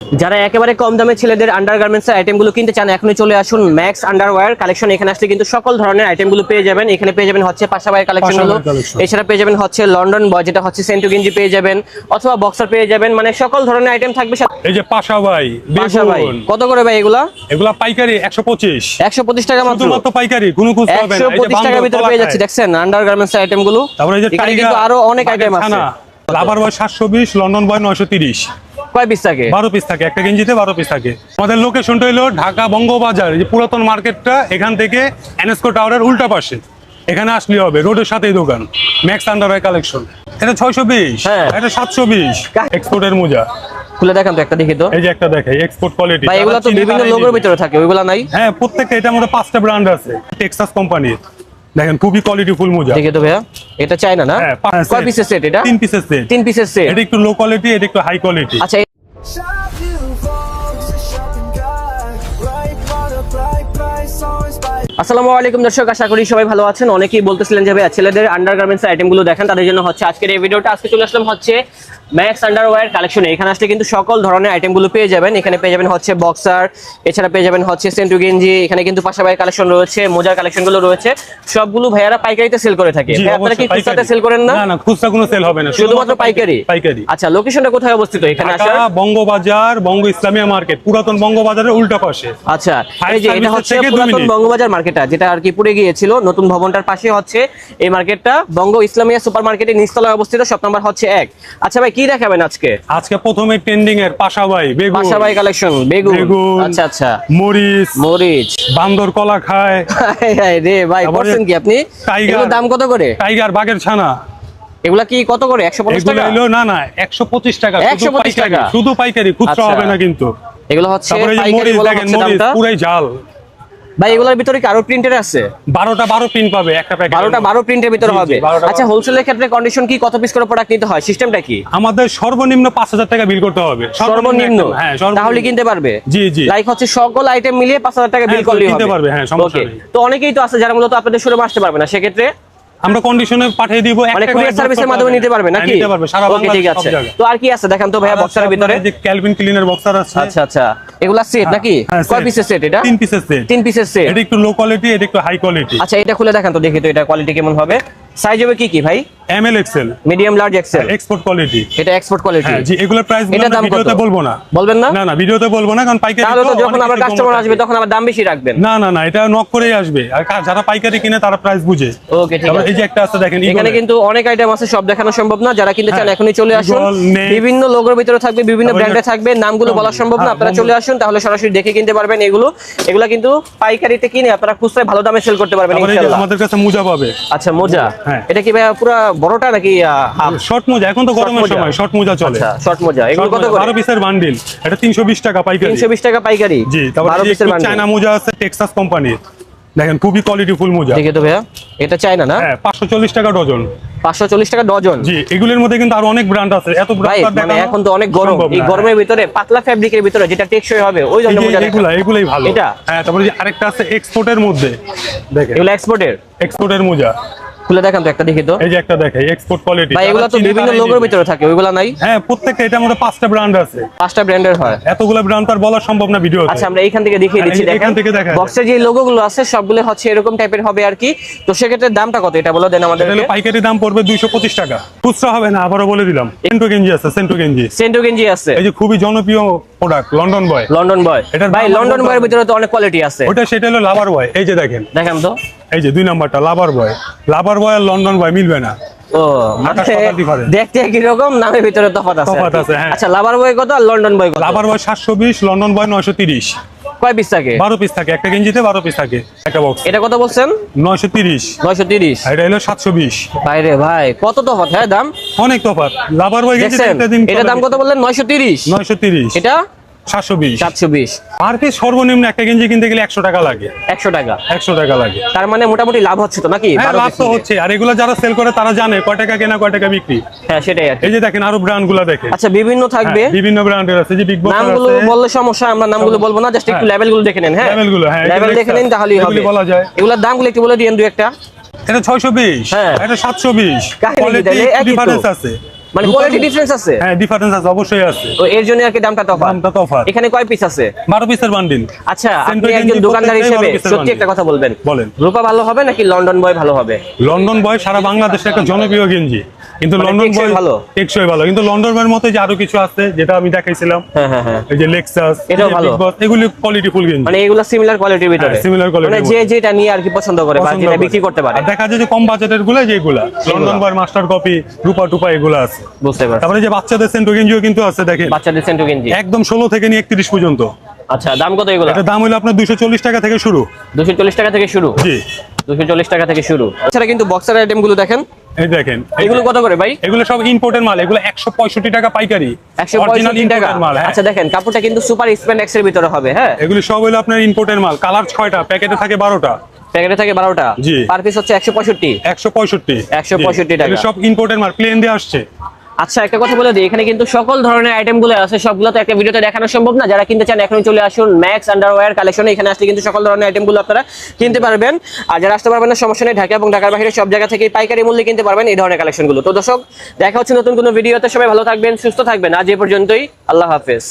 যারা একেবারে কম দামে ছেলেদের আন্ডারগার্মেন্টস এর আইটেমগুলো কিনতে চান এখনই চলে আসুন ম্যাক্স আন্ডারওয়্যার কালেকশন। এখানে আসলে কিন্তু সকল ধরনের আইটেমগুলো পেয়ে যাবেন। এখানে পেয়ে যাবেন হচ্ছে পাশাপাশি কালেকশনগুলো, এছাড়া পেয়ে যাবেন হচ্ছে লন্ডন বয় যেটা হচ্ছে সেন্টু গেঞ্জি পেয়ে যাবেন, অথবা বক্সার পেয়ে যাবেন, মানে সকল ধরনের আইটেম থাকবে। এই যে পাশাপাশি কত করে ভাই এগুলা? এগুলা পাইকারি 125 টাকা মাত্র, শুধুমাত্র পাইকারি, কোনো খুচরা হবে না। 125 টাকার ভিতরে পেয়ে যাচ্ছে। দেখছেন আন্ডারগার্মেন্টস এর আইটেমগুলো। তারপরে এই যে এখানে কিন্তু আরো অনেক আইটেম আছে। লাভার বয় 720, লন্ডন বয় 930। কয় পিস থাকে? 12 পিস থাকে, একটা গেঞ্জিতে 12 পিস থাকে। আমাদের লোকেশনটা হলো ঢাকা বঙ্গবাজার, যে পুরাতন মার্কেটটা, এখান থেকে এনএসকো টাওয়ারের উল্টা পাশে। এখানে আসলে হবে, রোডের সাথেই দোকান, ম্যাক্স আন্ডারওয়্যার কালেকশন। এটা 620, এটা 720। এক্সপোর্টের মোজা খুলে দেখান তো একটা দেখি তো। এই যে একটা দেখাই, এক্সপোর্ট কোয়ালিটি। ভাই এগুলা তো বিভিন্ন লোগোর ভিতরে থাকে, ওইগুলা নাই? হ্যাঁ, প্রত্যেকটা এটার মধ্যে 5টা ব্র্যান্ড আছে, টেক্সাস কোম্পানির। দেখেন খুবই কোয়ালিটিফুল মোজা। দেখি তো ভাইয়া, এটা চায়না না? কয় পিসের সেট এটা? 3 পিসের সেট। 3 পিসের সেট। এটা একটু লো কোয়ালিটি, এটা একটু হাই কোয়ালিটি। আচ্ছা আসসালামু আলাইকুম দর্শক, আশা করি সবাই ভালো আছেন। অনেকেই বলতেছিলেন যে ভাইয়া ছেলেদের আন্ডারগার্মেন্টস আইটেমগুলো দেখেন, তাদের জন্য হচ্ছে আজকের এই ভিডিওটা। আজকে চলে আসলাম হচ্ছে ম্যাক্স আন্ডারওয়্যার কালেকশনে। এখানে আসলে কিন্তু সকল ধরনের আইটেমগুলো পেয়ে যাবেন। এখানে পেয়ে যাবেন হচ্ছে বক্সার, এছাড়া পেয়ে যাবেন হচ্ছে সেন্টু গেঞ্জি। এখানে কিন্তু পাশাপাশি কালেকশন রয়েছে, মোজার কালেকশনগুলো রয়েছে। সবগুলো ভাইয়ারা পাইকারিতে সেল করে থাকে। ভাই আপনারা কি খুচরাতে সেল করেন না? না না, খুচরা কোনো সেল হবে না, শুধুমাত্র পাইকারি। পাইকারি। আচ্ছা লোকেশনটা কোথায় অবস্থিত? এখানে আসা বঙ্গবাজার, বঙ্গ ইসলামিয়া মার্কেট, পুরাতন বঙ্গবাজারের উল্টা পাশে। আচ্ছা এই যে এটা হচ্ছে পুরাতন বঙ্গবাজার মার্কেটটা, যেটা আর কি পুড়ে গিয়েছিল, নতুন ভবনটার পাশে হচ্ছে এই মার্কেটটা। বঙ্গ ইসলামিয়া সুপার মার্কেটের নিচতলায় অবস্থিত, শপ নাম্বার হচ্ছে 1। আচ্ছা ভাই কি দেখাবেন আজকে? আজকে প্রথমে ট্রেন্ডিং এর পাশাপাশি বেগুন, পাশাপাশি কালেকশন, বেগুন। আচ্ছা আচ্ছা, মরিচ, বান্দর কলা খায়। রে ভাই করছেন কি আপনি? এগুলোর দাম কত করে? টাইগার, বাঘের ছানা। এগুলা কি কত করে? 150 টাকা? না না, 125 টাকা। 125 টাকা শুধু পাইকারি, খুচরা হবে না কিন্তু। এগুলো হচ্ছে পাইকারি বলা হচ্ছে দামটা। পুরাই জাল ভাই। এগুলোর ভিতরে কি আরো প্রিন্টের আছে? 12টা 12 প্রিন্ট পাবে একটা প্যাকেট। 12টা 12 প্রিন্টের ভিতরে হবে। আচ্ছা হোলসেলের ক্ষেত্রে কন্ডিশন কি, কত পিস করে প্রোডাক্ট নিতে হয়, সিস্টেমটা কি? আমাদের সর্বনিম্ন 5000 টাকা বিল করতে হবে, সর্বনিম্ন। হ্যাঁ, তাহলে কিনতে পারবে। জি জি, লাইক হচ্ছে সকল আইটেম মিলিয়ে 5000 টাকা বিল করলেই হবে, কিনতে পারবে। হ্যাঁ, সমস্যা নেই। তো অনেকেই তো আছে যারা মূলত আপনাদের শোরুমে আসতে পারবে না, সেক্ষেত্রে আমরা কন্ডিশনে পাঠিয়ে দিব, মানে কুরিয়ার সার্ভিসের মাধ্যমে নিতে পারবে নাকি? নিতে পারবে সারা বাংলাদেশ। ঠিক আছে। তো আর কি আছে দেখান তো ভাইয়া বক্সারের ভিতরে। যে ক্যালভিন ক্লিনের বক্সার আছে। আচ্ছা আচ্ছা, এগুলা সেট নাকি? কয় পিসের সেট এটা? 3 পিসের সেট। 3 পিসের সেট। এটা একটু লো কোয়ালিটি, এটা একটু হাই কোয়ালিটি। আচ্ছা এটা খুলে দেখান তো দেখি তো এটা কোয়ালিটি কেমন হবে। সাইজ হবে কি কি ভাই? M L XL, medium, large, XL. Export quality. এটা এক্সপোর্ট কোয়ালিটি। জি, এগুলোর প্রাইস ভিডিওতে বলবো না। বলবেন না? না না, ভিডিওতে বলবো না, কারণ পাইকারি তাহলে তো যখন আবার কাস্টমার আসবে তখন আবার দাম বেশি রাখবেন। না না না, এটা নক করেই আসবে, আর যারা পাইকারি কিনে তারা প্রাইস বুঝে। ওকে ঠিক আছে। এই যে একটা আছে দেখেন, এখানে কিন্তু অনেক আইটেম আছে, সব দেখানো সম্ভব না। যারা কিনতে চান এখনই চলে আসুন। বিভিন্ন লোগোর ভিতরে থাকবে, বিভিন্ন ব্র্যান্ডে থাকবে, নামগুলো বলা সম্ভব না। আপনারা চলে আসুন, তাহলে সরাসরি দেখে কিনতে পারবেন। এগুলা কিন্তু পাইকারিতে কিনে আপনারা খুচরায় ভালো দামে সেল করতে পারবেন ইনশাআল্লাহ। আমাদের কাছে মোজা পাবে। আচ্ছা মোজা, এটা কি ভাই পুরো বড়টা নাকি শর্ট মোজা? এখন তো গরমের সময় শর্ট মোজা চলে। আচ্ছা শর্ট মোজা, এগুলো কত করে? 12 পিসের বান্ডিল, এটা 320 টাকা পাইকারি। 320 টাকা পাইকারি। জি, তারপরে চায়না মোজা আছে টেক্সাস কোম্পানির। দেখেন খুবই কোয়ালিটিফুল মোজা। দেখে তো ভাইয়া, এটা চায়না না? হ্যাঁ, 540 টাকা ডজন। 540 টাকা ডজন। জি, এগুলোর মধ্যে কিন্তু আরো অনেক ব্র্যান্ড আছে। এত ব্র্যান্ড মানে এখন তো অনেক গরম, এই গরমের ভিতরে পাতলা ফ্যাব্রিকের ভিতরে যেটা টেকসই হবে ওই জন্য মোজা। এগুলাই ভালো। এটা হ্যাঁ, তারপরে আরেকটা আছে এক্সপোর্টের মধ্যে। দেখেন এগুলো এক্সপোর্টের মোজা। খুলে দেখান তো একটা দেখি তো। এই যে একটা দেখাই, এক্সপোর্ট কোয়ালিটি। ভাই এগুলো তো বিভিন্ন লোগোর ভিতরে থাকে, ওইগুলা নাই? হ্যাঁ, প্রত্যেকটা এটার মধ্যে 5টা ব্র্যান্ড আছে। 5টা ব্র্যান্ডের হয়। এতগুলো ব্র্যান্ড তার বলা সম্ভব না ভিডিওতে। আচ্ছা আমরা এইখান থেকে দেখিয়ে দিচ্ছি। দেখেন বক্সে যে লোগোগুলো আছে সবগুলো হচ্ছে এরকম টাইপের হবে আর কি। তো সেক্ষেত্রে দামটা কত এটা বলে দেন আমাদের। পাইকারি দাম পড়বে 225 টাকা, খুচরা হবে না, আবারও বলে দিলাম। সেন্টু গেঞ্জি আছে, সেন্টু গেঞ্জি আছে। এই যে খুবই জনপ্রিয় প্রোডাক্ট লন্ডন বয়। এটা ভাই লন্ডন বয়ের ভিতরে তো অনেক কোয়ালিটি আছে। সেটা হলো লাভার বয়। এই যে দেখেন তো, এই যে 2 নাম্বারটা লাভার বয় আর লন্ডন বয় মিলবে না। ও মানে দেখতে একই রকম, নামের ভিতরে তফাৎ আছে। আচ্ছা লাভার বয় কত আর লন্ডন বয় কত? লাভার বয় 720, লন্ডন বয় 930। কয় পিস থাকে? 12 পিস থাকে, একটা গেঞ্জিতে 12 পিস থাকে একটা বক্স। এটা কত বলছেন? 930। আর এটা হলো 720। বাইরে ভাই কত তফাৎ। হ্যাঁ দাম অনেক তফাৎ। লাভার বয় গেঞ্জি এটা দাম কত বললেন? 930। এটা 720। আর কি সর্বনিম্ন একটা গেঞ্জি কিনতে গেলে 100 টাকা লাগে। 100 টাকা লাগে। তার মানে মোটামুটি লাভ হচ্ছে তো নাকি? লাভ তো হচ্ছে। আর এগুলো যারা সেল করে তারা জানে কয় টাকা কেনা কয় টাকা বিক্রি। হ্যাঁ সেটাই আর কি। এই যে দেখেন আরো ব্র্যান্ডগুলো দেখেন। আচ্ছা বিভিন্ন থাকবে, বিভিন্ন ব্র্যান্ডের আছে। যে বিগ বস নামগুলো বললে সমস্যা, আমরা নামগুলো বলবো না, জাস্ট একটু লেভেলগুলো দেখে নেন। হ্যাঁ লেভেল দেখে নেন তাহলেই হবে, বলা যায়। এগুলোর দামগুলো একটু বলে দিয়েন দুই একটা। এটা 620, এটা 720। কোয়ালিটি ডিফারেন্স আছে। মানে কোয়ালিটি ডিফারেন্স আছে? হ্যাঁ ডিফারেন্স আছে, অবশ্যই আছে। তো এর জন্য আর কি দামটা তফাৎ। দামটা তফাৎ। এখানে কয় পিস আছে? 12 পিসের বান্ডিল। আচ্ছা, আপনি একজন দোকানদার হিসেবে সত্যি একটা কথা বলবেন, বলেন রূপা ভালো হবে নাকি লন্ডন বয় ভালো হবে? লন্ডন বয় সারা বাংলাদেশে একটা জনপ্রিয় গেঞ্জি, কিন্তু মানে লন্ডন টেকসই বয় ভালো। টেকসই ভালো, কিন্তু লন্ডন বয়ের মতো যে আরো কিছু আছে যেটা আমি দেখাইছিলাম, হ্যাঁ হ্যাঁ হ্যাঁ, এই যে লেক্সাস, এটাও ভালো। এগুলি কোয়ালিটি ফুল গেঞ্জি, মানে এগুলো সিমিলার কোয়ালিটির ভিতরে, হ্যাঁ, similar quality মানে র যে মধ্যে। যেটা নিয়ে আর কি পছন্দ করে বা যেটা বিক্রি করতে পারে। আর দেখা যায় যে কম বাজেটের গুলো যেগুলা লন্ডন বয়ের মাস্টার কপি, রূপা টুপা এগুলো আছে। বুঝতে পারছি। তারপরে যে বাচ্চাদের সেন্টো গেঞ্জিও কিন্তু আছে, দেখেন বাচ্চাদের সেন্টো গেঞ্জি একদম 16 থেকে নিয়ে 31 পর্যন্ত। আচ্ছা, দাম কত এগুলো? এটা দাম হলো আপনার 240 টাকা থেকে শুরু। 240 টাকা থেকে শুরু? জি 240 টাকা থেকে শুরু। এছাড়া কিন্তু বক্সার আইটেম গুলো দেখেন, এই দেখেন এগুলো কত করে ভাই? এগুলো সব ইম্পোর্টের মাল, এগুলো 165 টাকা পাইকারি, 165 টাকা। ইম্পোর্টের মাল। হ্যাঁ আচ্ছা দেখেন, কাপড়টা কিন্তু সুপার স্প্যান্ডেক্স এর ভিতরে হবে। হ্যাঁ, এগুলো সব হলো আপনার ইম্পোর্টের মাল, কালার 6টা, প্যাকেটে থাকে 12টা, প্যাকেটে থাকে 12টা, জি। পার পিস হচ্ছে 165। 165 165 টাকা। এগুলো সব ইম্পোর্টের মাল, প্লেন দিয়ে আসছে। আচ্ছা, একটা কথা বলে দিই, এখানে কিন্তু সকল ধরনের আইটেম গুলো আছে, সবগুলো তো একটা ভিডিওতে দেখানো সম্ভব না। যারা কিনতে চান এখনই চলে আসুন ম্যাক্স আন্ডারওয়্যার কালেকশনে, এখানে আসলে কিন্তু সকল ধরনের আইটেম গুলো আপনারা কিনতে পারবেন। আর যারা আসতে পারবেন না, সমস্যা নেই, ঢাকা এবং ঢাকার বাইরে সব জায়গা থেকে পাইকারি মূল্যে কিনতে পারবেন এই ধরনের কালেকশন গুলো। তো দর্শক, দেখা হচ্ছে নতুন কোনো ভিডিওতে, সবাই ভালো থাকবেন, সুস্থ থাকবেন, আজ এই পর্যন্তই, আল্লাহ হাফেজ।